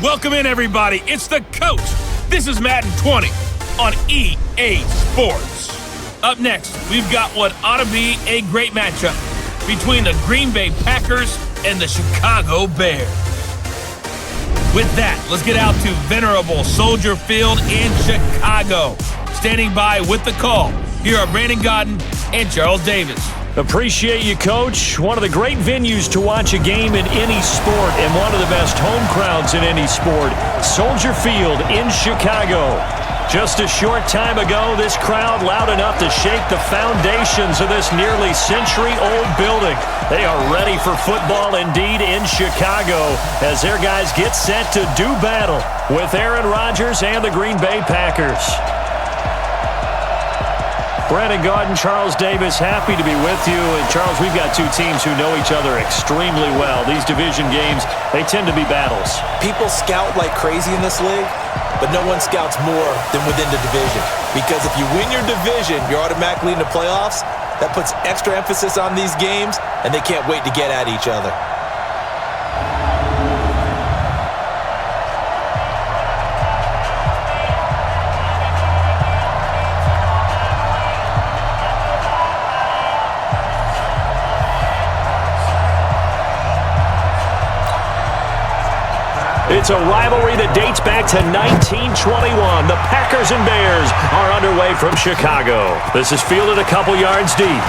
Welcome in, everybody. It's the Coach. This is Madden 20 on EA Sports. Up next, we've got what ought to be a great matchup between the Green Bay Packers and the Chicago Bears. With that, let's get out to venerable Soldier Field in Chicago. Standing by with the call, here are Brandon Gaudin and Charles Davis. Appreciate you, Coach. One of the great venues to watch a game in any sport and one of the best home crowds in any sport, Soldier Field in Chicago. Just a short time ago, this crowd loud enough to shake the foundations of this nearly century-old building. They are ready for football indeed in Chicago as their guys get set to do battle with Aaron Rodgers and the Green Bay Packers. Brandon Gaudin, Charles Davis, happy to be with you. And Charles, we've got two teams who know each other extremely well. These division games, they tend to be battles. People scout like crazy in this league, but no one scouts more than within the division. Because if you win your division, you're automatically in the playoffs. That puts extra emphasis on these games, and they can't wait to get at each other. It's a rivalry that dates back to 1921. The Packers and Bears are underway from Chicago. This is fielded a couple yards deep.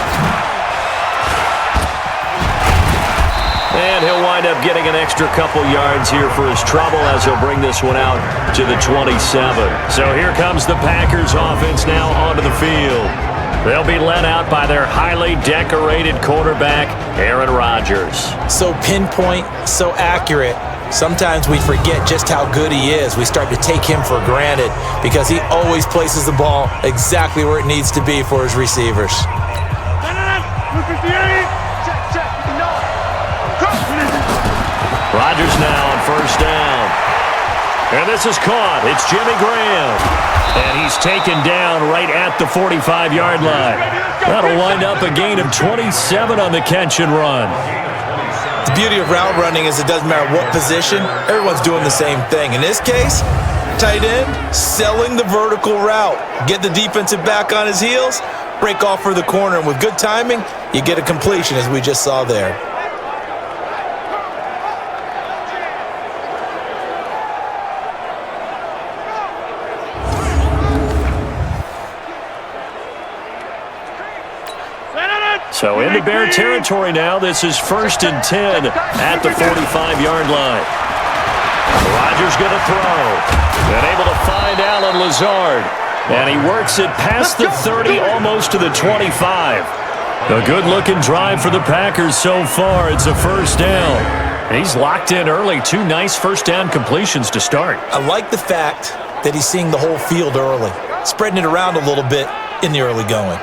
And he'll wind up getting an extra couple yards here for his trouble as he'll bring this one out to the 27. So here comes the Packers offense now onto the field. They'll be led out by their highly decorated quarterback, Aaron Rodgers. So pinpoint, so accurate. Sometimes we forget just how good he is. We start to take him for granted because he always places the ball exactly where it needs to be for his receivers. Rodgers now on first down. And this is caught. It's Jimmy Graham. And he's taken down right at the 45-yard line. That'll wind up a gain of 27 on the catch and run. The beauty of route running is it doesn't matter what position, everyone's doing the same thing. In this case, tight end, selling the vertical route. Get the defensive back on his heels, break off for the corner, and with good timing, you get a completion as we just saw there. So into Bear territory now. This is 1st and 10 at the 45-yard line. Rodgers going to throw. And able to find Allen Lazard. And he works it past the 30, almost to the 25. A good-looking drive for the Packers so far. It's a first down. He's locked in early. Two nice first down completions to start. I like the fact that he's seeing the whole field early, spreading it around a little bit in the early going.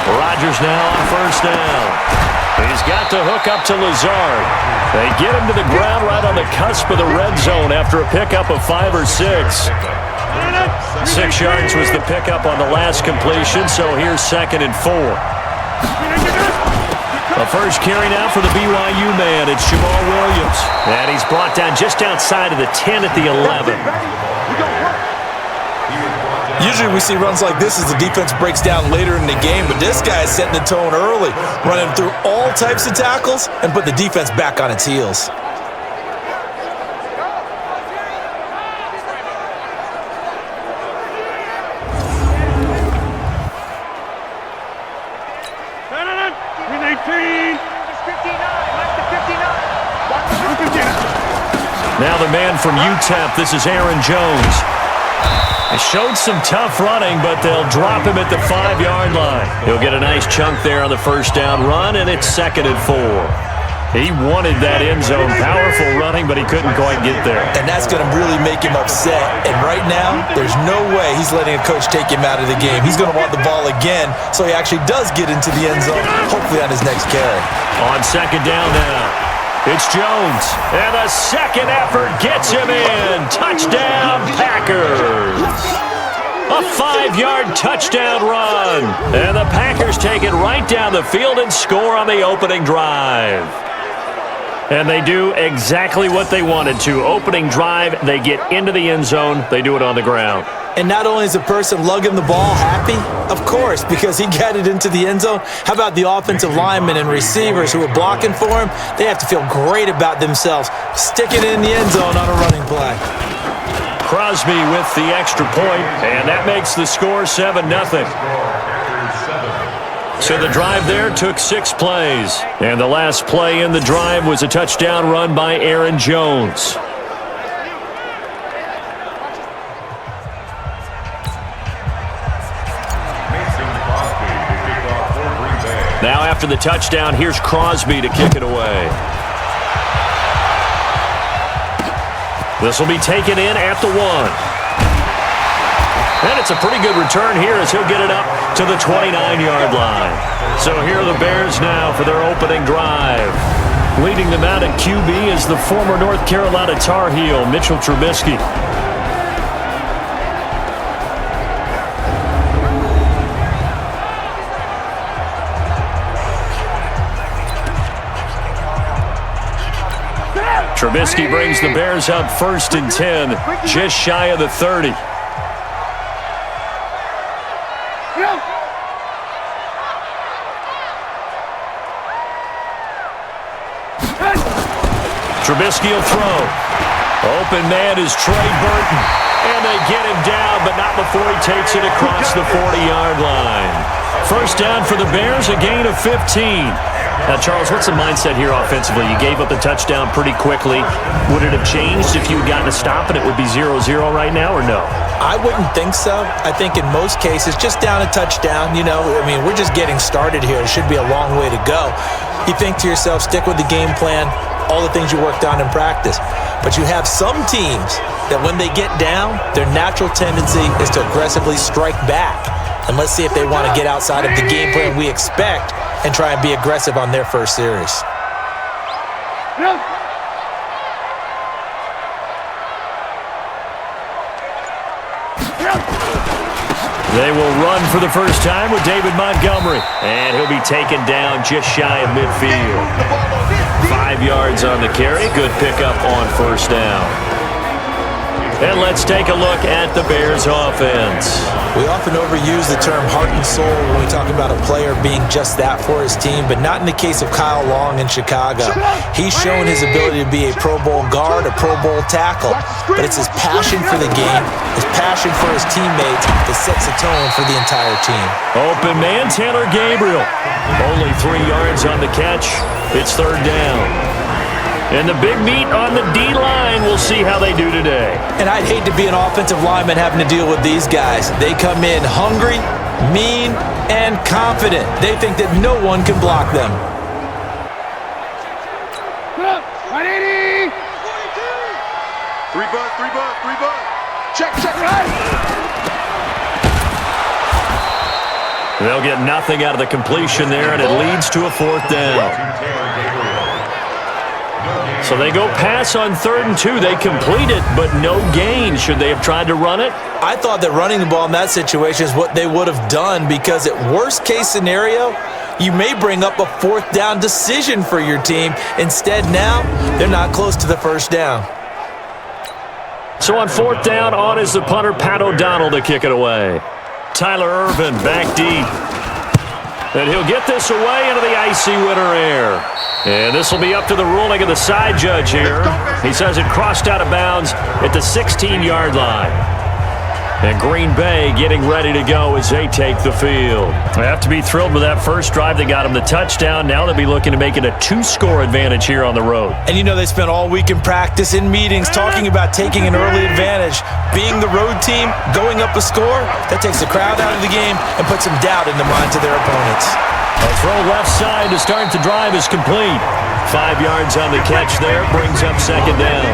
Rodgers now on first down. He's got to hook up to Lazard. They get him to the ground right on the cusp of the red zone after a pickup of 5 or 6. 6 yards was the pickup on the last completion, so here's 2nd and 4. The first carry now for the BYU man. It's Jamal Williams. And he's brought down just outside of the 10 at the 11. Usually we see runs like this as the defense breaks down later in the game, but this guy is setting the tone early, running through all types of tackles and put the defense back on its heels. Now the man from UTEP, this is Aaron Jones. They showed some tough running, but they'll drop him at the 5-yard line. He'll get a nice chunk there on the first down run, and it's 2nd and 4. He wanted that end zone, powerful running, but he couldn't quite get there. And that's going to really make him upset. And right now, there's no way he's letting a coach take him out of the game. He's going to want the ball again, so he actually does get into the end zone, hopefully on his next carry. On 2nd down now. It's Jones, and the second effort gets him in. Touchdown, Packers. A 5-yard touchdown run. And the Packers take it right down the field and score on the opening drive. And they do exactly what they wanted to. Opening drive, they get into the end zone. They do it on the ground. And not only is the person lugging the ball happy, of course, because he got it into the end zone. How about the offensive linemen and receivers who are blocking for him? They have to feel great about themselves, sticking it in the end zone on a running play. Crosby with the extra point, and that makes the score 7-0. So the drive there took 6 plays. And the last play in the drive was a touchdown run by Aaron Jones. Now after the touchdown, here's Crosby to kick it away. This will be taken in at the 1. And it's a pretty good return here as he'll get it up to the 29-yard line. So here are the Bears now for their opening drive. Leading them out at QB is the former North Carolina Tar Heel, Mitchell Trubisky. Trubisky brings the Bears up 1st and 10, just shy of the 30. Trubisky will throw. Open man is Trey Burton. And they get him down, but not before he takes it across the 40-yard line. First down for the Bears, a gain of 15. Now, Charles, what's the mindset here offensively? You gave up the touchdown pretty quickly. Would it have changed if you had gotten a stop and it would be 0-0 right now, or no? I wouldn't think so. I think in most cases, just down a touchdown, we're just getting started here. It should be a long way to go. You think to yourself, stick with the game plan, all the things you worked on in practice. But you have some teams that when they get down, their natural tendency is to aggressively strike back. And let's see if they want to get outside of the game plan we expect and try and be aggressive on their first series. They will run for the first time with David Montgomery. And he'll be taken down just shy of midfield. 5 yards on the carry. Good pickup on first down. And let's take a look at the Bears offense. We often overuse the term heart and soul when we talk about a player being just that for his team, but not in the case of Kyle Long in Chicago. He's shown his ability to be a Pro Bowl guard, a Pro Bowl tackle, but it's his passion for the game, his passion for his teammates that sets the tone for the entire team. Open man, Taylor Gabriel. Only 3 yards on the catch. It's third down. And the big meat on the D-line, we'll see how they do today. And I'd hate to be an offensive lineman having to deal with these guys. They come in hungry, mean, and confident. They think that no one can block them. 180! 3 butt. Check. They'll get nothing out of the completion there, and it leads to a 4th down. So they go pass on 3rd and 2. They complete it, but no gain. Should they have tried to run it? I thought that running the ball in that situation is what they would have done, because at worst case scenario, you may bring up a 4th down decision for your team. Instead, now, they're not close to the first down. So on 4th down, on is the punter, Pat O'Donnell, to kick it away. Tyler Ervin back deep. And he'll get this away into the icy winter air. And this will be up to the ruling of the side judge here. He says it crossed out of bounds at the 16-yard line. And Green Bay getting ready to go as they take the field. They have to be thrilled with that first drive. They got him the touchdown. Now they'll be looking to make it a 2-score advantage here on the road. And they spent all week in practice, in meetings, talking about taking an early advantage. Being the road team, going up a score, that takes the crowd out of the game and puts some doubt in the minds of their opponents. A throw left side to start the drive is complete. 5 yards on the catch there, brings up 2nd down.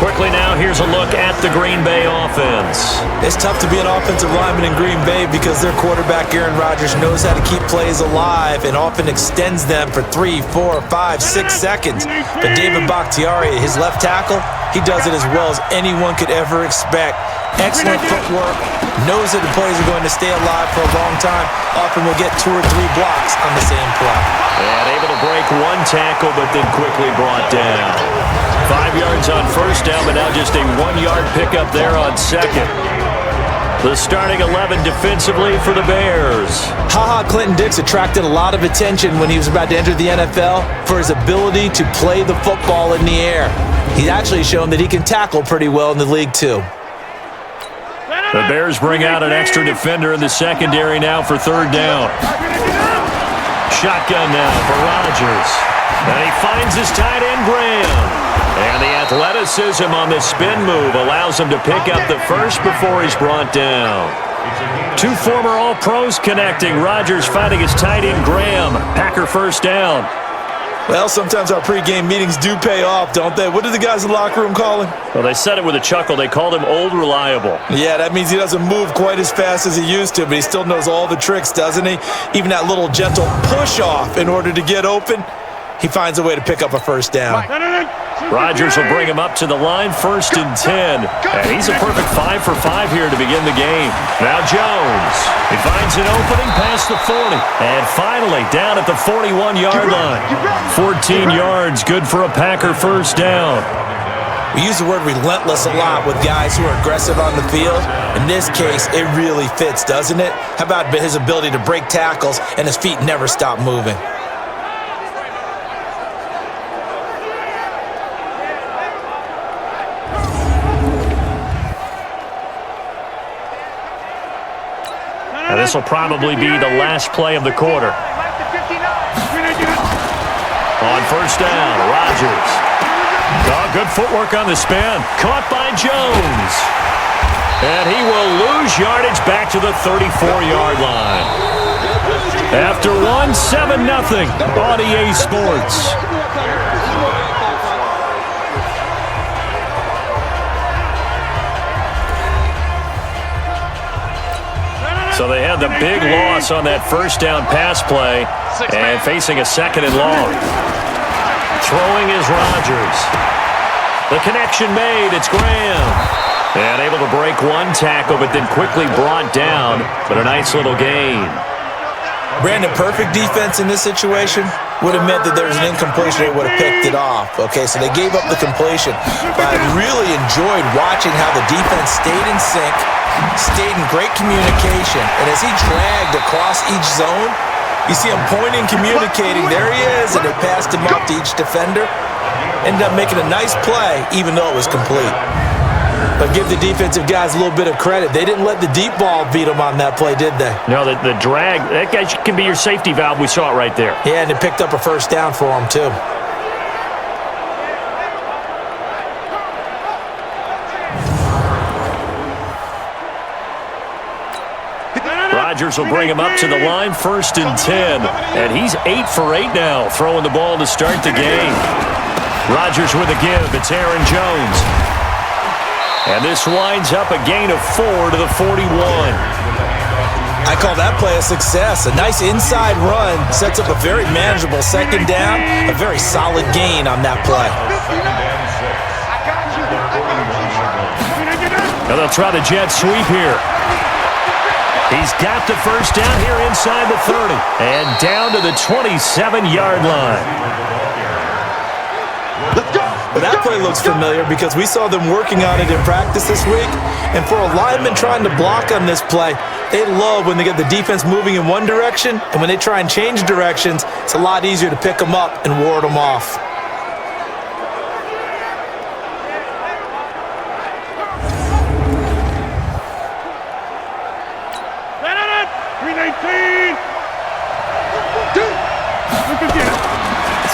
Quickly now, here's a look at the Green Bay offense. It's tough to be an offensive lineman in Green Bay because their quarterback, Aaron Rodgers, knows how to keep plays alive and often extends them for 3, 4, 5, 6 seconds. But David Bakhtiari, his left tackle, he does it as well as anyone could ever expect. Excellent footwork, knows that the plays are going to stay alive for a long time, often will get 2 or 3 blocks on the same play. And able to break one tackle, but then quickly brought down. 5 yards on first down, but now just a 1-yard pickup there on second. The starting 11 defensively for the Bears. Ha-Ha Clinton-Dix attracted a lot of attention when he was about to enter the NFL for his ability to play the football in the air. He's actually shown that he can tackle pretty well in the league, too. The Bears bring out an extra defender in the secondary now for third down. Shotgun now for Rodgers. And he finds his tight end, Graham. And the athleticism on the spin move allows him to pick up the first before he's brought down. 2 former All-Pros connecting. Rodgers finding his tight end, Graham. Packer first down. Well, sometimes our pregame meetings do pay off, don't they? What do the guys in the locker room call him? Well, they said it with a chuckle. They called him Old Reliable. Yeah, that means he doesn't move quite as fast as he used to, but he still knows all the tricks, doesn't he? Even that little gentle push-off in order to get open, he finds a way to pick up a first down. Rodgers will bring him up to the line, 1st and 10. And he's a perfect 5 for 5 here to begin the game. Now Jones. He finds an opening past the 40. And finally down at the 41-yard line. 14 yards, good for a Packer first down. We use the word relentless a lot with guys who are aggressive on the field. In this case, it really fits, doesn't it? How about his ability to break tackles and his feet never stop moving? And this will probably be the last play of the quarter. On first down, Rodgers. Oh, good footwork on the spin. Caught by Jones. And he will lose yardage back to the 34-yard line. After 1, 7-0 on EA Sports. So they had the big loss on that first down pass play and facing a 2nd and long. Throwing is Rodgers. The connection made. It's Graham. And able to break one tackle, but then quickly brought down. But a nice little gain. Brandon, perfect defense in this situation would have meant that there was an incompletion. They would have picked it off. Okay, so they gave up the completion. But I really enjoyed watching how the defense stayed in sync, stayed in great communication. And as he dragged across each zone, you see him pointing, communicating. There he is, and they passed him up to each defender. Ended up making a nice play, even though it was complete. But give the defensive guys a little bit of credit. They didn't let the deep ball beat them on that play, did they? No, the drag, that guy can be your safety valve. We saw it right there. Yeah, and they picked up a first down for him, too. Rodgers will bring him up to the line, 1st and 10. And he's 8 for 8 now, throwing the ball to start the game. Rodgers with a give. It's Aaron Jones. And this winds up a gain of 4 to the 41. I call that play a success. A nice inside run sets up a very manageable 2nd down. A very solid gain on that play. Now they'll try the jet sweep here. He's got the first down here inside the 30. And down to the 27-yard line. Well, that play looks familiar because we saw them working on it in practice this week. And for a lineman trying to block on this play, they love when they get the defense moving in one direction. And when they try and change directions, it's a lot easier to pick them up and ward them off.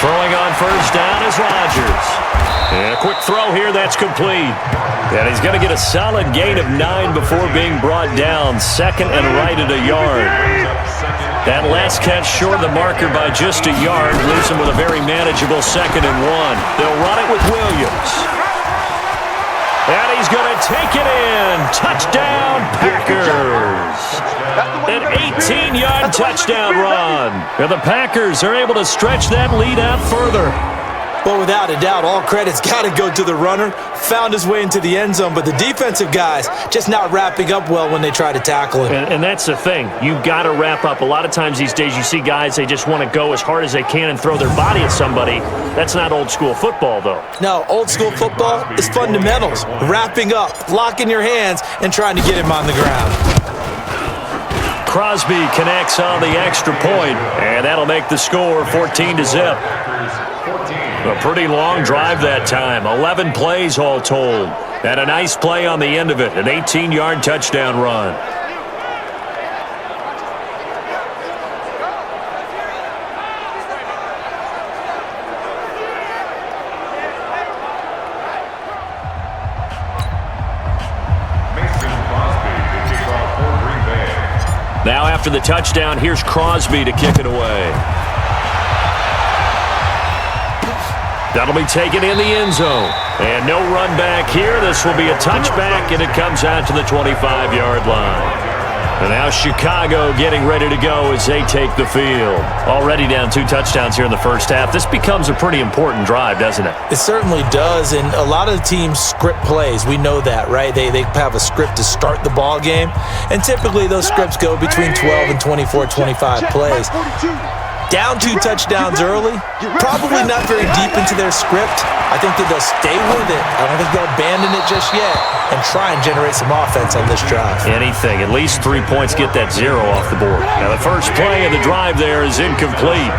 Throwing on first down is Rodgers. And a quick throw here, that's complete. And he's going to get a solid gain of 9 before being brought down. 2nd and right at a yard. That last catch short of the marker by just a yard leaves him with a very manageable 2nd and 1. They'll run it with Williams. take it in. Touchdown, Packers. An 18-yard touchdown run. And the Packers are able to stretch that lead out further. Well, without a doubt, all credit's got to go to the runner. Found his way into the end zone, but the defensive guys just not wrapping up well when they try to tackle him. And that's the thing. You've got to wrap up. A lot of times these days you see guys, they just want to go as hard as they can and throw their body at somebody. That's not old school football, though. No, old school football is fundamentals. Wrapping up, locking your hands, and trying to get him on the ground. Crosby connects on the extra point, and that'll make the score 14-0. A pretty long drive that time, 11 plays all told. And a nice play on the end of it, an 18-yard touchdown run. Now after the touchdown, here's Crosby to kick it away. That'll be taken in the end zone. And no run back here. This will be a touchback, and it comes out to the 25-yard line. And now Chicago getting ready to go as they take the field. Already down 2 touchdowns here in the first half. This becomes a pretty important drive, doesn't it? It certainly does, and a lot of teams script plays. We know that, right? They have a script to start the ball game, and typically those scripts go between 12 and 24, 25 plays. Down 2 touchdowns early, probably not very deep into their script. I think that they'll stay with it. I don't think they'll abandon it just yet and try and generate some offense on this drive. Anything. At least 3 points get that 0 off the board. Now the first play of the drive there is incomplete.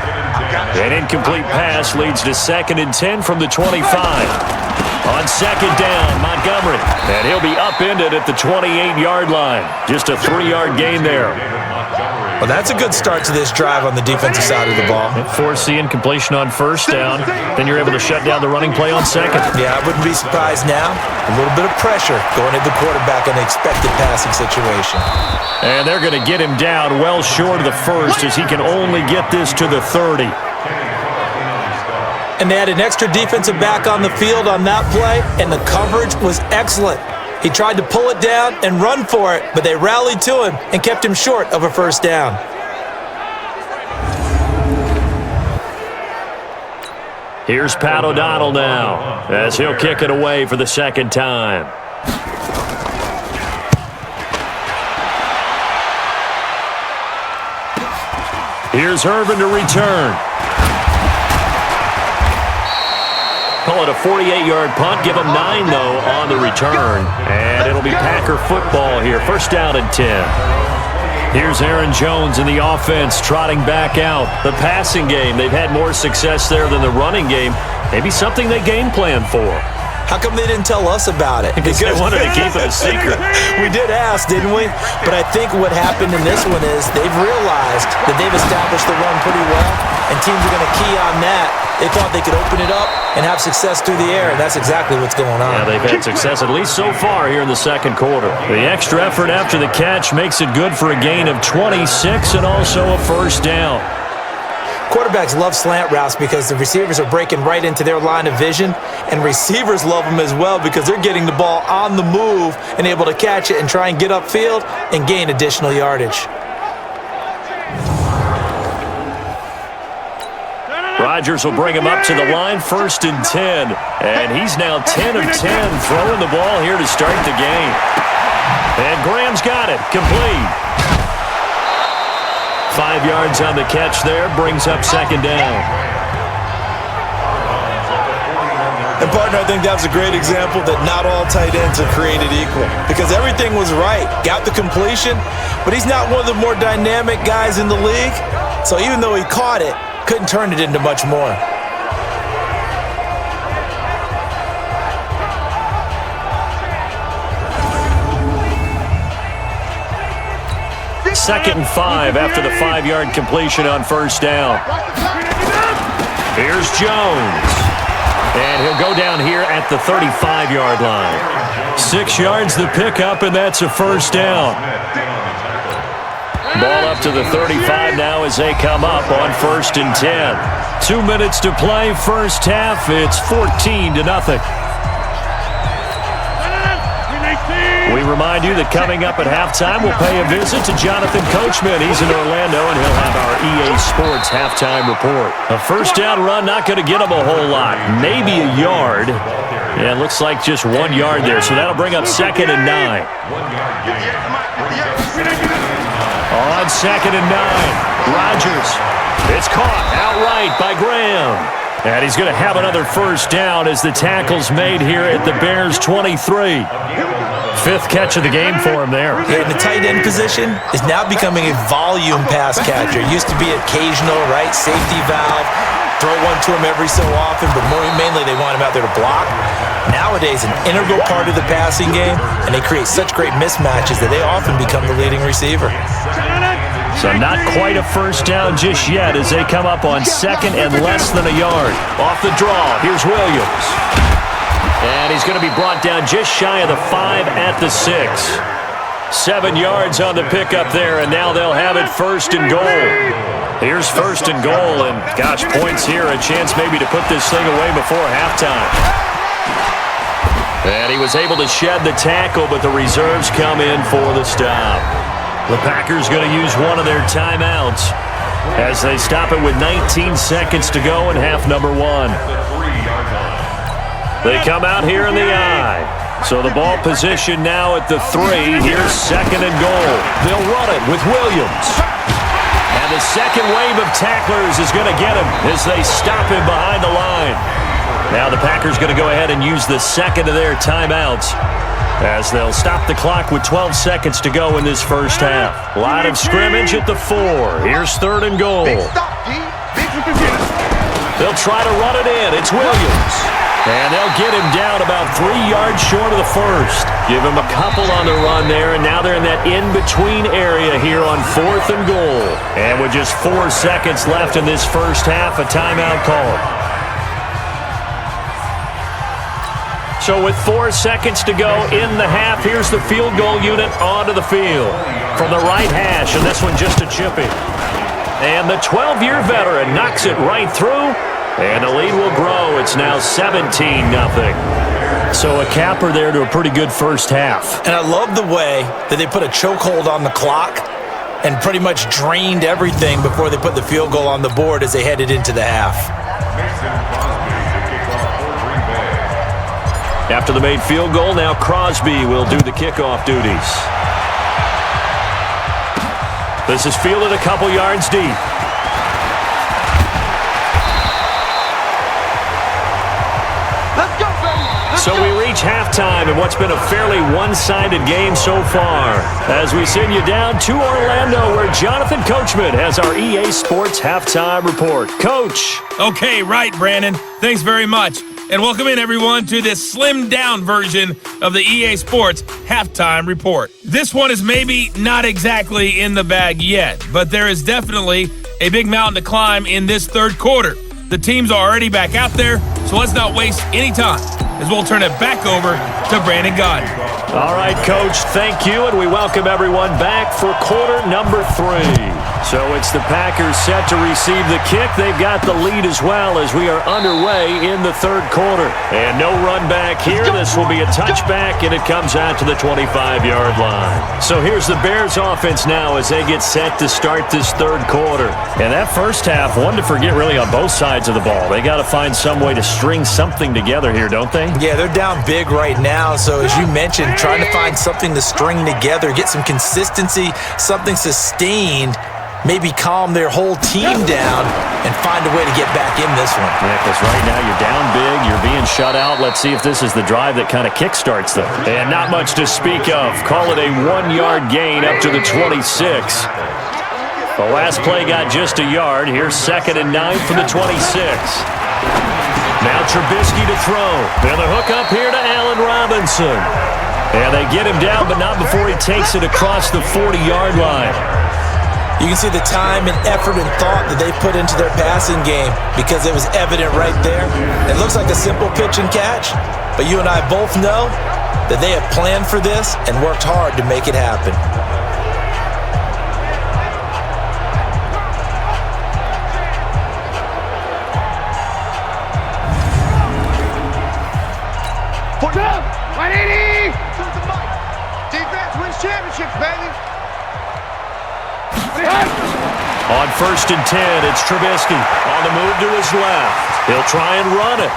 An incomplete pass leads to 2nd and 10 from the 25. On 2nd down, Montgomery. And he'll be upended at the 28-yard line. Just a 3-yard gain there. Well, that's a good start to this drive on the defensive side of the ball. Force the incompletion on 1st down. Then you're able to shut down the running play on 2nd. Yeah, I wouldn't be surprised now. A little bit of pressure going at the quarterback in an expected passing situation. And they're going to get him down well short of the 1st as he can only get this to the 30. And they had an extra defensive back on the field on that play, and the coverage was excellent. He tried to pull it down and run for it, but they rallied to him and kept him short of a 1st down. Here's Pat O'Donnell now as he'll kick it away for the 2nd time. Here's Irvin to return. Call it a 48-yard punt. Give them 9, though, on the return. And it'll be Packer football here. 1st down and 10. Here's Aaron Jones in the offense trotting back out. The passing game, they've had more success there than the running game. Maybe something they game plan for. How come they didn't tell us about it? Because they wanted to keep it a secret. We did ask, didn't we? But I think what happened in this one is they've realized that they've established the run pretty well, and teams are going to key on that. They thought they could open it up and have success through the air, and that's exactly what's going on. Yeah, they've had success, at least so far, here in the 2nd quarter. The extra effort after the catch makes it good for a gain of 26 and also a 1st down. Quarterbacks love slant routes because the receivers are breaking right into their line of vision, and receivers love them as well because they're getting the ball on the move and able to catch it and try and get upfield and gain additional yardage. Rodgers will bring him up to the line, 1st and 10. And he's now 10 of 10 throwing the ball here to start the game. And Graham's got it, complete. 5 yards on the catch there, brings up 2nd down. And, partner, I think that was a great example that not all tight ends are created equal because everything was right. Got the completion, but he's not one of the more dynamic guys in the league. So even though he caught it, couldn't turn it into much more. Second and 5 after the 5-yard completion on 1st down. Here's Jones. And he'll go down here at the 35-yard line. 6 yards the pickup, and that's a 1st down. Ball up to the 35 now as they come up on 1st and 10. 2 minutes to play, first half. It's 14-0. We remind you that coming up at halftime, we'll pay a visit to Jonathan Coachman. He's in Orlando, and he'll have our EA Sports halftime report. A first down run, not going to get him a whole lot. Maybe a yard. Yeah, it looks like just 1 yard there, so that'll bring up 2nd and 9. On 2nd and 9, Rodgers. It's caught outright by Graham. And he's going to have another first down as the tackle's made here at the Bears' 23. 5th catch of the game for him there. Yeah, and the tight end position is now becoming a volume pass catcher. It used to be occasional, right, safety valve, throw one to him every so often, but mainly they want him out there to block. Nowadays, an integral part of the passing game, and they create such great mismatches that they often become the leading receiver. So not quite a first down just yet as they come up on 2nd and less than a yard. Off the draw, here's Williams. And he's going to be brought down just shy of the 5 at the 6. 7 yards on the pickup there, and now they'll have it 1st and goal. Here's 1st and goal, and gosh, points here, a chance maybe to put this thing away before halftime. And he was able to shed the tackle, but the reserves come in for the stop. The Packers going to use one of their timeouts as they stop it with 19 seconds to go in half number 1. They come out here in the I. So the ball position now at the 3. Here's 2nd and goal. They'll run it with Williams. And the second wave of tacklers is going to get him as they stop him behind the line. Now the Packers going to go ahead and use the second of their timeouts as they'll stop the clock with 12 seconds to go in this first half. Line of scrimmage at the 4. Here's 3rd and goal. They'll try to run it in. It's Williams. And they'll get him down about 3 yards short of the first. Give him a couple on the run there, and now they're in that in-between area here on 4th and goal. And with just 4 seconds left in this first half, a timeout call. So with 4 seconds to go in the half, here's the field goal unit onto the field. From the right hash, and this one just a chippy. And the 12-year veteran knocks it right through, and the lead will grow. It's now 17-0. So a capper there to a pretty good first half. And I love the way that they put a chokehold on the clock and pretty much drained everything before they put the field goal on the board as they headed into the half. After the made field goal, now Crosby will do the kickoff duties. This is fielded a couple yards deep. So we reach halftime in what's been a fairly one-sided game so far as we send you down to Orlando where Jonathan Coachman has our EA Sports halftime report. Coach. Okay, right, Brandon. Thanks very much. And welcome in, everyone, to this slimmed-down version of the EA Sports halftime report. This one is maybe not exactly in the bag yet, but there is definitely a big mountain to climb in this third quarter. The teams are already back out there, so let's not waste any time as we'll turn it back over to Brandon Gaudin. All right, Coach, thank you, and we welcome everyone back for quarter number 3. So it's the Packers set to receive the kick. They've got the lead as well as we are underway in the third quarter. And no run back here. This will be a touchback, and it comes out to the 25-yard line. So here's the Bears offense now as they get set to start this third quarter. And that first half, one to forget really on both sides of the ball. They got to find some way to string something together here, don't they? Yeah, they're down big right now. So as you mentioned, trying to find something to string together, get some consistency, something sustained, maybe calm their whole team down and find a way to get back in this one. Yeah, because right now you're down big, you're being shut out. Let's see if this is the drive that kind of kickstarts them. And not much to speak of. Call it a 1-yard gain up to the 26. The last play got just a yard. Here's 2nd and 9 from the 26. Now Trubisky to throw. And the hook up here to Allen Robinson. And they get him down, but not before he takes it across the 40-yard line. You can see the time and effort and thought that they put into their passing game because it was evident right there. It looks like a simple pitch and catch, but you and I both know that they have planned for this and worked hard to make it happen. On 1st and 10, it's Trubisky on the move to his left. He'll try and run it.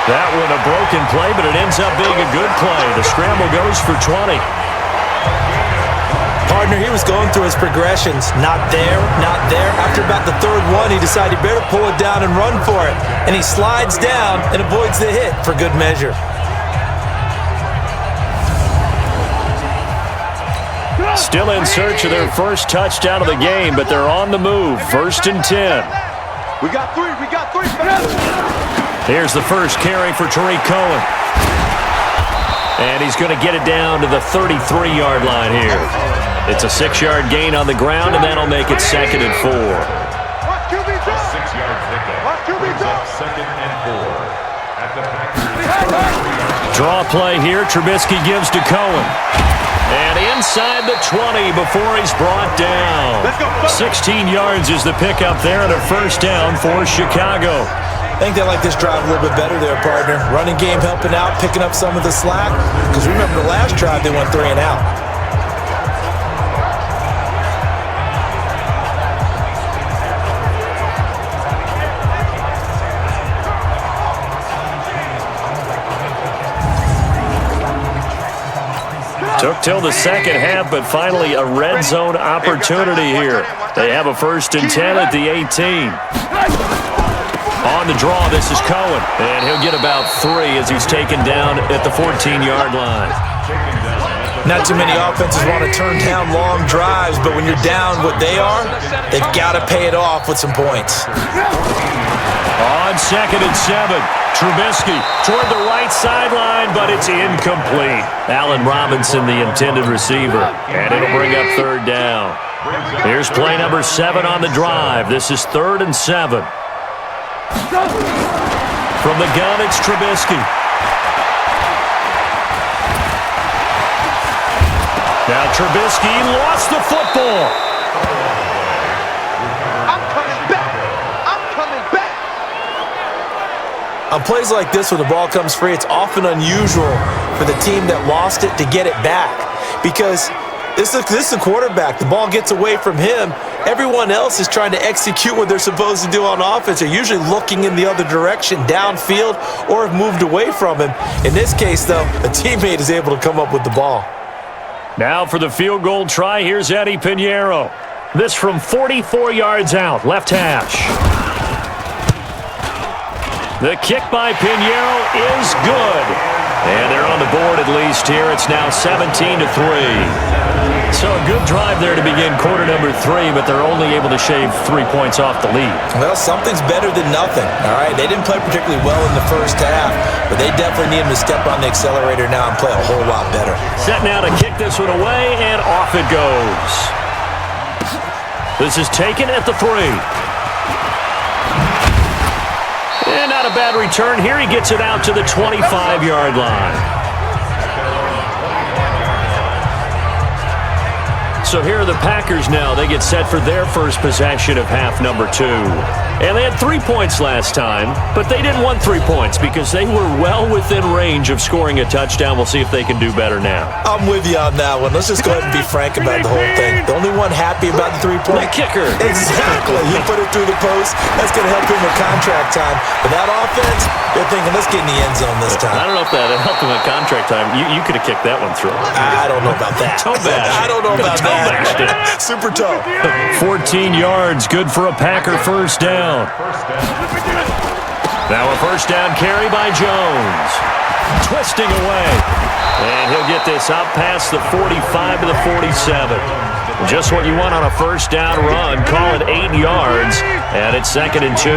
That one a broken play, but it ends up being a good play. The scramble goes for 20. Partner, he was going through his progressions. Not there, not there. After about the third one, he decided he better pull it down and run for it. And he slides down and avoids the hit for good measure. Still in search of their first touchdown of the game, but they're on the move. 1st and 10. We got three. Here's the first carry for Tariq Cohen. And he's going to get it down to the 33-yard line here. It's a 6-yard gain on the ground, and that'll make it 2nd and 4. Watch QB drop. 6-yard pickup. Watch QB drop. 2nd and 4. At the Packers. Draw play here. Trubisky gives to Cohen. And inside the 20 before he's brought down. 16 yards is the pickup there, and a first down for Chicago. I think they like this drive a little bit better there, partner. Running game helping out, picking up some of the slack. Because remember the last drive, they went 3 and out. Took till the second half, but finally a red zone opportunity here. They have a 1st and 10 at the 18. On the draw, this is Cohen, and he'll get about 3 as he's taken down at the 14-yard line. Not too many offenses want to turn down long drives, but when you're down what they are, they've got to pay it off with some points. On 2nd and 7, Trubisky toward the right sideline, but it's incomplete. Allen Robinson, the intended receiver, and it'll bring up 3rd down. Here's play number 7 on the drive. This is 3rd and 7. From the gun, it's Trubisky. Now Trubisky lost the football. I'm coming back. On plays like this, when the ball comes free, it's often unusual for the team that lost it to get it back. Because this is the quarterback. The ball gets away from him. Everyone else is trying to execute what they're supposed to do on offense. They're usually looking in the other direction, downfield, or have moved away from him. In this case, though, a teammate is able to come up with the ball. Now for the field goal try, here's Eddie Pinheiro. This from 44 yards out, left hash. The kick by Pinheiro is good. And they're on the board at least here. It's now 17-3. So a good drive there to begin quarter number 3, but they're only able to shave 3 points off the lead. Well, something's better than nothing, all right? They didn't play particularly well in the first half, but they definitely need them to step on the accelerator now and play a whole lot better. Set now to kick this one away, and off it goes. This is taken at the 3. And not a bad return here. He gets it out to the 25-yard line. So here are the Packers now. They get set for their first possession of half number 2. And they had 3 points last time, but they didn't want 3 points because they were well within range of scoring a touchdown. We'll see if they can do better now. I'm with you on that one. Let's just go ahead and be frank about the whole thing. The only one happy about the 3-point? The kicker. Exactly. He put it through the post. That's going to help him with contract time. But that offense, they're thinking, let's get in the end zone this time. I don't know if that helped him at contract time. You could have kicked that one through. I don't know about that. Toe bash. I don't know about that. Super toe. 14 yards, good for a Packer first down. Now a first down carry by Jones. Twisting away. And he'll get this up past the 45 to the 47. Just what you want on a first down run. Call it 8 yards. And it's 2nd and 2.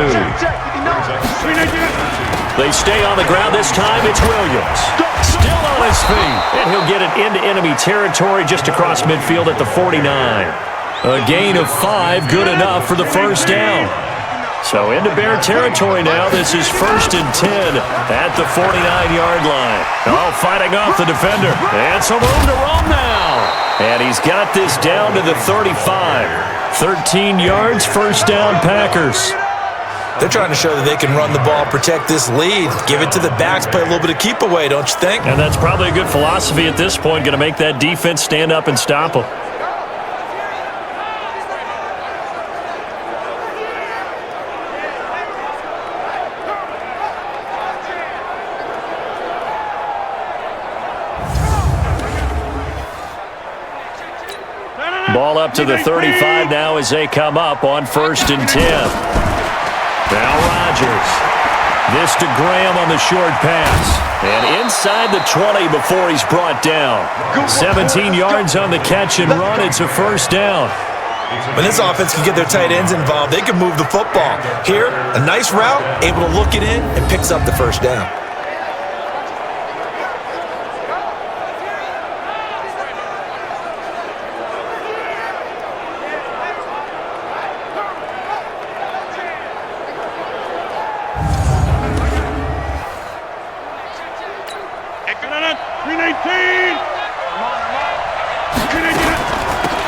They stay on the ground. This time it's Williams. Still on his feet. And he'll get it into enemy territory just across midfield at the 49. A gain of 5, good enough for the first down. So into Bear territory now. This is 1st and 10 at the 49-yard line. Oh, fighting off the defender. And some room to roam now. And he's got this down to the 35. 13 yards, first down Packers. They're trying to show that they can run the ball, protect this lead, give it to the backs, play a little bit of keep away, don't you think? And that's probably a good philosophy at this point, going to make that defense stand up and stop them. Ball up to the 35 now as they come up on 1st and 10. Now Rodgers. This to Graham on the short pass. And inside the 20 before he's brought down. 17 yards on the catch and run. It's a 1st down. When this offense can get their tight ends involved, they can move the football. Here, a nice route, able to look it in, and picks up the 1st down.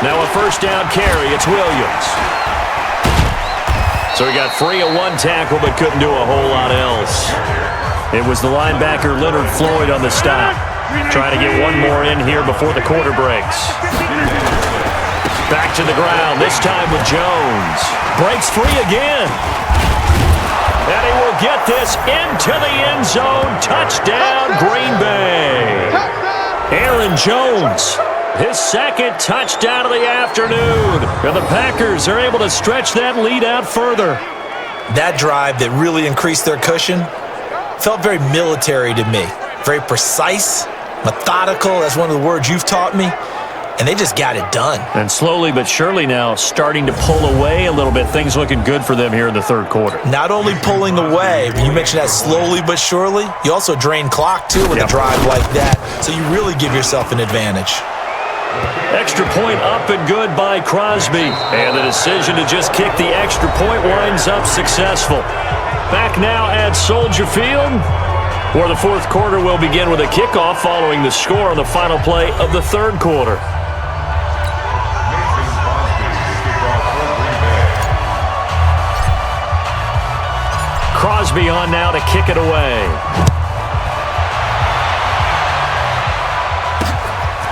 Now a 1st down carry. It's Williams. So he got free of 1 tackle but couldn't do a whole lot else. It was the linebacker Leonard Floyd on the stop. Trying to get one more in here before the quarter breaks. Back to the ground, this time with Jones. Breaks free again. And he will get this into the end zone. Touchdown, Green Bay. Aaron Jones. His 2nd touchdown of the afternoon. And the Packers are able to stretch that lead out further. That drive that really increased their cushion felt very military to me. Very precise, methodical. That's one of the words you've taught me. And they just got it done. And slowly but surely now starting to pull away a little bit. Things looking good for them here in the 3rd quarter. Not only pulling away, but you mentioned that slowly but surely. You also drain clock, too, with a drive like that. So you really give yourself an advantage. Extra point up and good by Crosby. And the decision to just kick the extra point winds up successful. Back now at Soldier Field, where the 4th quarter will begin with a kickoff following the score on the final play of the 3rd quarter. Crosby on now to kick it away.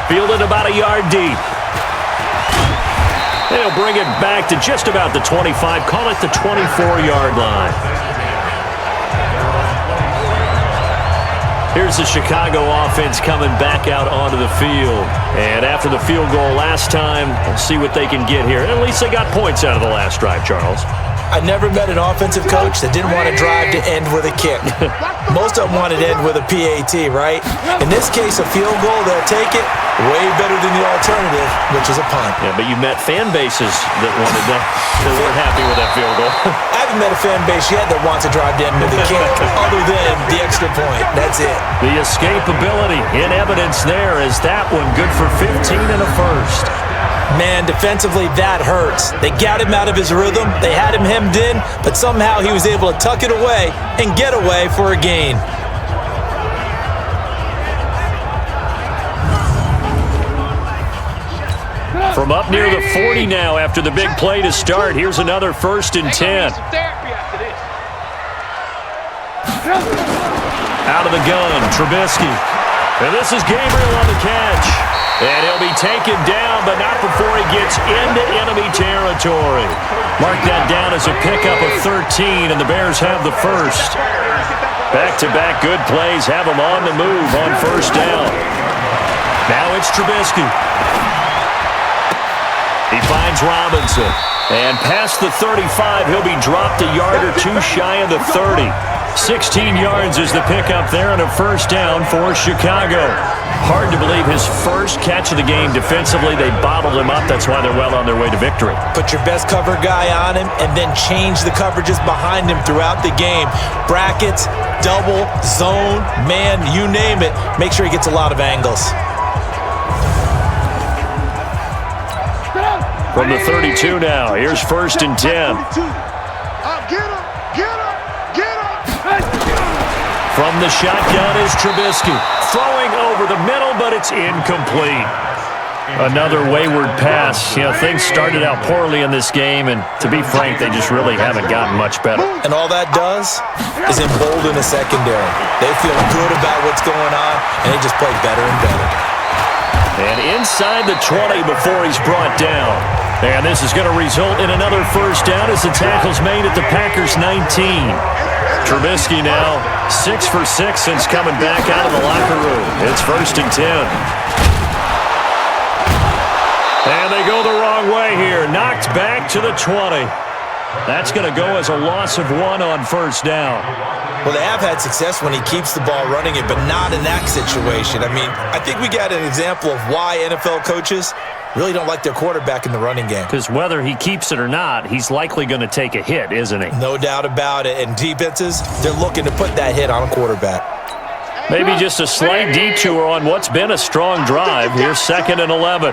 Fielded about a yard deep. They'll bring it back to just about the 25. Call it the 24-yard line. Here's the Chicago offense coming back out onto the field. And after the field goal last time, we'll see what they can get here. At least they got points out of the last drive, Charles. I never met an offensive coach that didn't want to drive to end with a kick. Most of them wanted to end with a PAT, right? In this case, a field goal, they'll take it. Way better than the alternative, which is a punt. Yeah, but you met fan bases that wanted that, that weren't happy with that field goal. I haven't met a fan base yet that wants to drive to end with a kick, other than the extra point. That's it. The escapability in evidence there is that one good for 15 and a 1st. Man, defensively, that hurts. They got him out of his rhythm. They had him hemmed in, but somehow he was able to tuck it away and get away for a gain. From up near the 40 now after the big play to start. Here's another 1st and 10. Out of the gun, Trubisky. And this is Gabriel on the catch. And he'll be taken down, but not before he gets into enemy territory. Mark that down as a pickup of 13, and the Bears have the 1st. Back-to-back good plays have them on the move on 1st down. Now it's Trubisky. He finds Robinson. And past the 35, he'll be dropped a yard or two shy of the 30. 16 yards is the pickup there and a 1st down for Chicago. Hard to believe his 1st catch of the game defensively. They bottled him up. That's why they're well on their way to victory. Put your best cover guy on him and then change the coverages behind him throughout the game. Brackets, double, zone, man, you name it. Make sure he gets a lot of angles. From the 32 now, here's 1st and 10. From the shotgun is Trubisky. Throwing over the middle, but it's incomplete. Another wayward pass. You know, things started out poorly in this game, and to be frank, they just really haven't gotten much better. And all that does is embolden the secondary. They feel good about what's going on, and they just play better and better. And inside the 20 before he's brought down. And this is going to result in another 1st down as the tackle's made at the Packers' 19. Trubisky now 6 for 6 since coming back out of the locker room. It's 1st and 10. And they go the wrong way here. Knocked back to the 20. That's going to go as a loss of 1 on first down. Well, they have had success when he keeps the ball running it, but not in that situation. I mean, I think we got an example of why NFL coaches really don't like their quarterback in the running game. Because whether he keeps it or not, he's likely going to take a hit, isn't he? No doubt about it. And defenses, they're looking to put that hit on a quarterback. Maybe just a slight detour on what's been a strong drive. Here's 2nd and 11.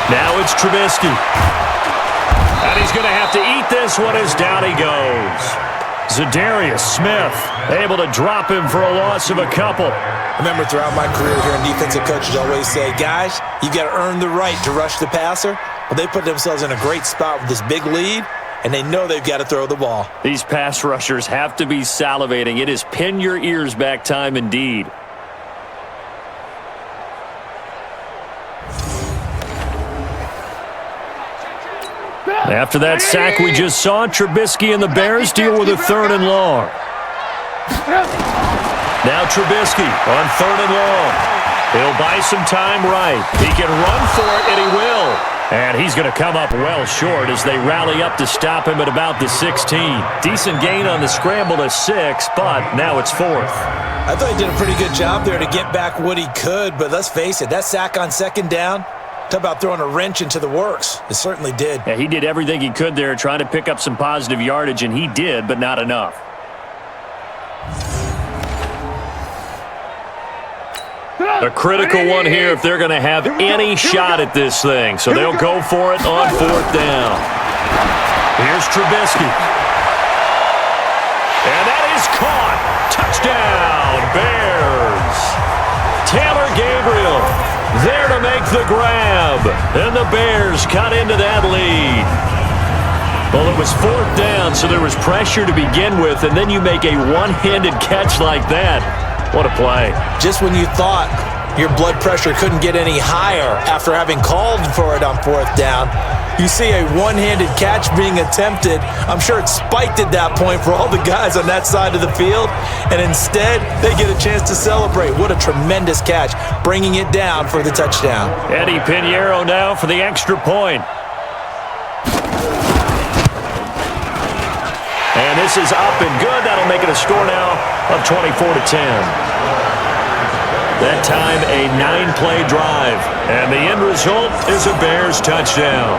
Now it's Trubisky. And he's going to have to eat this one as down he goes. Za'Darius Smith able to drop him for a loss of a couple. I remember throughout my career here, defensive coaches always say, guys, you got to earn the right to rush the passer. Well, they put themselves in a great spot with this big lead, and they know they've got to throw the ball. These pass rushers have to be salivating. It is pin your ears back time indeed. After that sack we just saw, Trubisky and the Bears deal with a 3rd and long. Now Trubisky on 3rd and long. He'll buy some time right. He can run for it, and he will. And he's going to come up well short as they rally up to stop him at about the 16. Decent gain on the scramble to 6, but now it's 4th. I thought he did a pretty good job there to get back what he could, but let's face it, that sack on 2nd down, talk about throwing a wrench into the works. It certainly did. Yeah, he did everything he could there trying to pick up some positive yardage, and he did, but not enough. A critical one here if they're going to have any shot at this thing. So they'll go for it on 4th down. Here's Trubisky. And that is caught. Touchdown, Bears. Taylor Gabriel there to make the grab. And the Bears cut into that lead. Well, it was 4th down, so there was pressure to begin with, and then you make a one-handed catch like that. What a play. Just when you thought your blood pressure couldn't get any higher after having called for it on 4th down, you see a one-handed catch being attempted. I'm sure it spiked at that point for all the guys on that side of the field, and instead they get a chance to celebrate. What a tremendous catch, bringing it down for the touchdown. Eddie Pinheiro now for the extra point. And this is up and good. That'll make it a score now of 24-10. That time, a 9-play drive. And the end result is a Bears touchdown.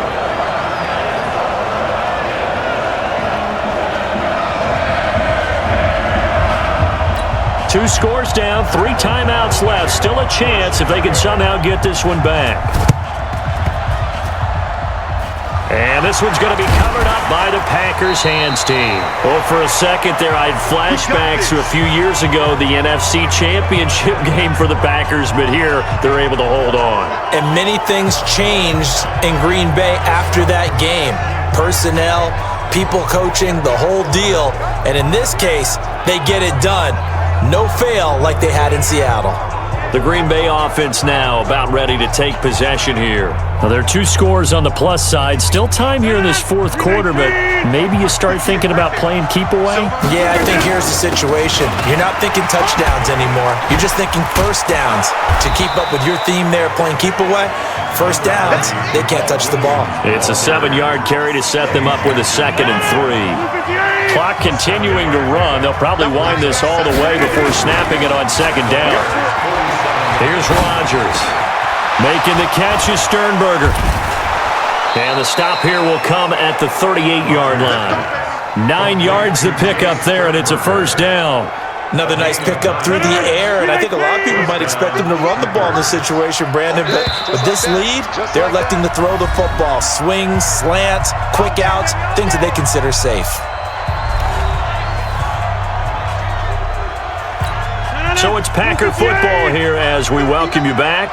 Two scores down, 3 timeouts left. Still a chance if they can somehow get this one back. And this one's going to be covered up by the Packers hands team. Well, for a second there, I had flashbacks to a few years ago, the NFC Championship game for the Packers, but here they're able to hold on. And many things changed in Green Bay after that game. Personnel, people coaching, the whole deal. And in this case, they get it done. No fail like they had in Seattle. The Green Bay offense now about ready to take possession here. Now, there are 2 scores on the plus side. Still time here in this 4th quarter, but maybe you start thinking about playing keep away? Yeah, I think here's the situation. You're not thinking touchdowns anymore. You're just thinking 1st downs. To keep up with your theme there, playing keep away, 1st downs, they can't touch the ball. It's a 7-yard carry to set them up with a 2nd and 3. Clock continuing to run. They'll probably wind this all the way before snapping it on 2nd down. Here's Rodgers. Making the catch is Sternberger. And the stop here will come at the 38-yard line. 9 yards to pick up there, and it's a 1st down. Another nice pickup through the air, and I think a lot of people might expect them to run the ball in this situation, Brandon, but with this lead, they're electing to throw the football. Swings, slants, quick outs, things that they consider safe. So it's Packer football here as we welcome you back.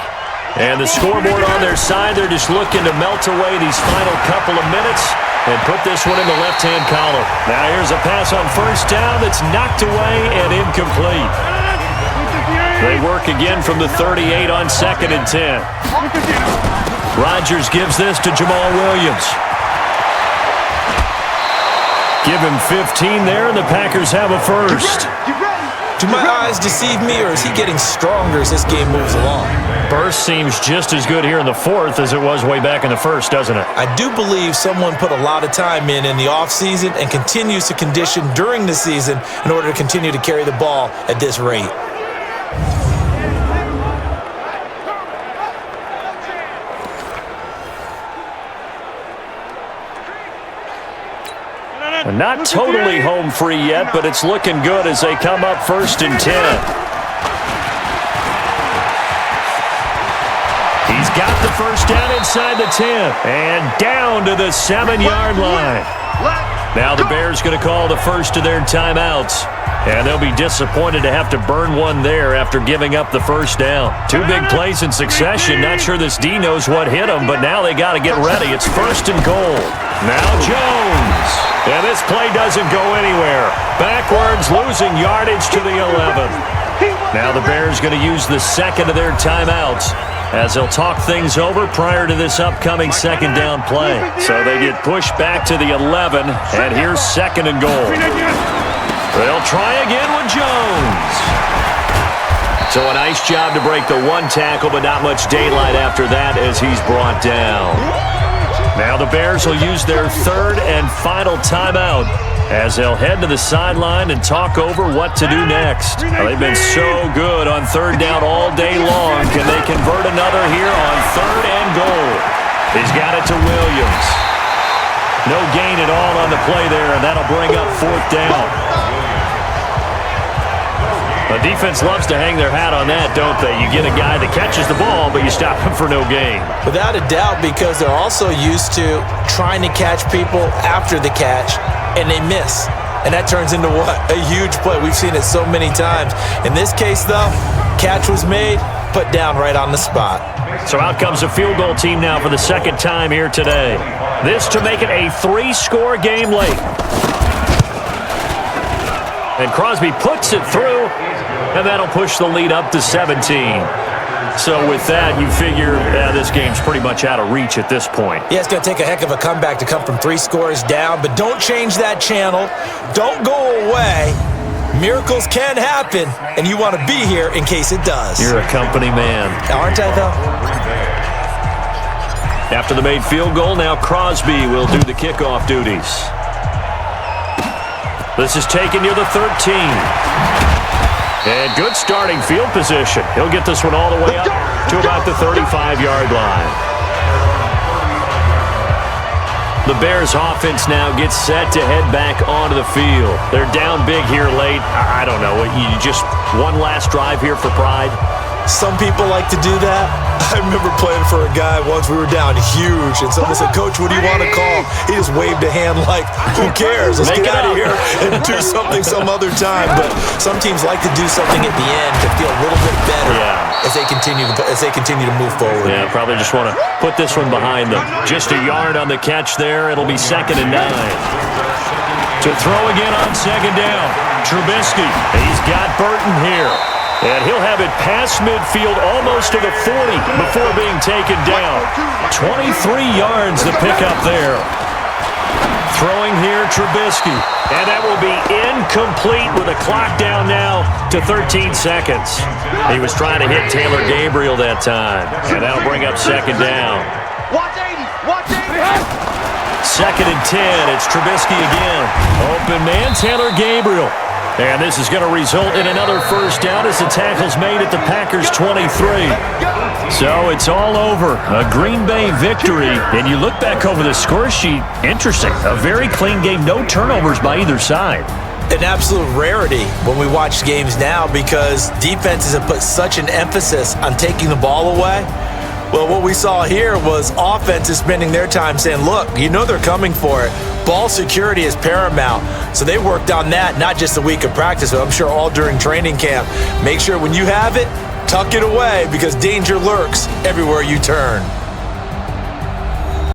And the scoreboard on their side, they're just looking to melt away these final couple of minutes and put this one in the left-hand column. Now here's a pass on 1st down that's knocked away and incomplete. They work again from the 38 on 2nd and 10. Rodgers gives this to Jamal Williams. Give him 15 there, and the Packers have a 1st. Do my eyes deceive me, or is he getting stronger as this game moves along? Burst seems just as good here in the fourth as it was way back in the first, doesn't it? I do believe someone put a lot of time in the offseason and continues to condition during the season in order to continue to carry the ball at this rate. Not totally home free yet, but it's looking good as they come up 1st and 10. He's got the first down inside the 10 and down to the 7-yard line. Now the Bears going to call the first of their timeouts, and they'll be disappointed to have to burn one there after giving up the first down. 2 big plays in succession. Not sure this D knows what hit him, but now they got to get ready. It's 1st and goal. Now Jones. And this play doesn't go anywhere. Backwards, losing yardage to the 11. Now the Bears going to use the second of their timeouts as they'll talk things over prior to this upcoming second down play. So they get pushed back to the 11, and here's 2nd and goal. They'll try again with Jones. So a nice job to break the 1 tackle, but not much daylight after that as he's brought down. Now the Bears will use their 3rd and final timeout as they'll head to the sideline and talk over what to do next. Well, they've been so good on 3rd down all day long. Can they convert another here on 3rd and goal? He's got it to Williams. No gain at all on the play there, and that'll bring up 4th down. The defense loves to hang their hat on that, don't they? You get a guy that catches the ball, but you stop him for no gain. Without a doubt, because they're also used to trying to catch people after the catch, and they miss. And that turns into what? A huge play. We've seen it so many times. In this case, though, catch was made, put down right on the spot. So out comes a field goal team now for the 2nd time here today. This to make it a 3-score game late. And Crosby puts it through, and that'll push the lead up to 17. So with that, you figure this game's pretty much out of reach at this point. Yeah, it's going to take a heck of a comeback to come from 3 scores down, but don't change that channel. Don't go away. Miracles can happen, and you want to be here in case it does. You're a company man. Aren't I, though? After the made field goal, now Crosby will do the kickoff duties. This is taken near the 13. And good starting field position. He'll get this one all the way up to about the 35-yard line. The Bears offense now gets set to head back onto the field. They're down big here late. I don't know. You just one last drive here for pride? Some people like to do that. I remember playing for a guy once. We were down huge, and someone said, "Coach, what do you want to call?" He just waved a hand like, "Who cares? Let's get out of here and do something some other time." But some teams like to do something at the end to feel a little bit better as they continue to move forward. Yeah, probably just want to put this one behind them. Just a yard on the catch there. It'll be 2nd and 9. To throw again on 2nd down. Trubisky. He's got Burton here. And he'll have it past midfield almost to the 40 before being taken down. 23 yards to pick up there. Throwing here, Trubisky. And that will be incomplete with a clock down now to 13 seconds. He was trying to hit Taylor Gabriel that time. And that'll bring up 2nd down. Watch 80! Watch 80! 2nd and 10. It's Trubisky again. Open man, Taylor Gabriel. And this is going to result in another first down as the tackle's made at the Packers' 23. So it's all over. A Green Bay victory. And you look back over the score sheet, interesting. A very clean game. No turnovers by either side. An absolute rarity when we watch games now because defenses have put such an emphasis on taking the ball away. Well, what we saw here was offenses spending their time saying, look, you know they're coming for it. Ball security is paramount. So they worked on that, not just a week of practice, but I'm sure all during training camp. Make sure when you have it, tuck it away because danger lurks everywhere you turn.